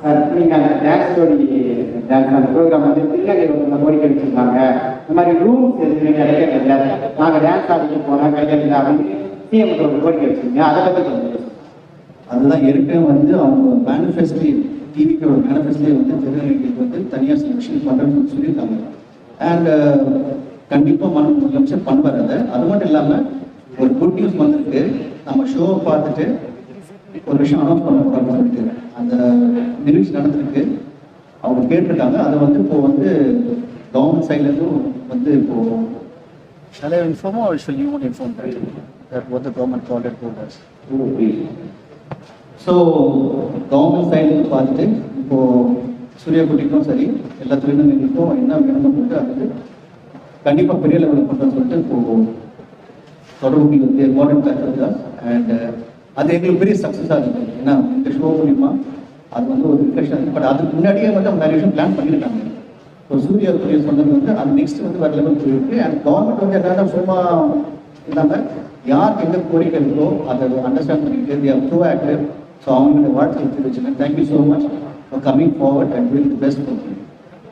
Sir நீங்கள் அந்த dance story dance அந்த ப்ரோக்ராம் வந்து திருநங்கைகள் கோரிக்கை வச்சுருந்தாங்க. இந்த மாதிரி ரூம்ஸ் எதுவுமே கிடைக்கிறது, நாங்கள் டான்ஸ் ஆடிட்டு போனால் கிடைக்கிறது அப்படின்னு சிஎம் கோரிக்கை வச்சுருங்க. அதை பற்றி கொஞ்சம் அதுதான் ஏற்கனவே வந்து அவங்க மேனிஃபெஸ்ட்லி டிவிக்கோட மேனிஃபெஸ்ட்லேயே வந்து திருநங்கைகளுக்கு வந்து தனியாக சில விஷயம் பண்ணுறேன்னு சொல்லியிருக்காங்க. அண்ட் கண்டிப்பாக முதலமைச்சர் பண்ணுவார். அது மட்டும் இல்லாமல் ஒரு குட் நியூஸ் வந்திருக்கு. நம்ம ஷோவை பார்த்துட்டு ஒரு விஷயம் அனௌன்ஸ் பண்ண போகிறாங்கன்னு சொல்லிட்டு அந்த நிகழ்ச்சி நடந்திருக்கு. அவங்க கேட்டிருக்காங்க. அதை வந்து இப்போ வந்து கவர்மெண்ட் சைட்லேருந்தும் வந்து இப்போ Shall I inform or shall you inform that what the government called it told us? So government சைட்லேருந்து பார்த்துட்டு இப்போது சூரியகுட்டிக்கும் சரி எல்லா தொழில்நுட்பங்களுக்கும் என்ன வேணும்னு சொல்லிட்டு அது கண்டிப்பாக பெரிய லெவலில் பண்ணுறோன்னு சொல்லிட்டு இப்போது தொடர்பு வந்து இம்பார்ட்டன்ட் ஃபேக்டர் தான். அண்ட் அது எங்களுக்கு பெரிய சக்ஸஸாக இருக்குது. ஏன்னா இந்த ஷோ மூலிமா அது வந்து ஒரு ரிஃப்ரெஷன் இருக்குது. பட் அதுக்கு முன்னாடியே வந்து அவங்க நிறைய விஷயம் பிளான் பண்ணியிருக்காங்க. ஸோ சூர்யா சொன்னது வந்து அது நெக்ஸ்ட் வந்து வேறு லெவல் போயிருக்கு. அண்ட் கவர்மெண்ட் வந்து என்னென்னா சும்மா இல்லாமல் யாருக்கு எந்த கோரிக்கை இருக்கோ அதை அண்டர்ஸ்டாண்ட் பண்ணிட்டு ப்ரோ ஆக்டிவ். ஸோ அவங்களோட வாழ்க்கை தெரிவிச்சுக்கேன். Thank you so much for coming forward and doing the best for you.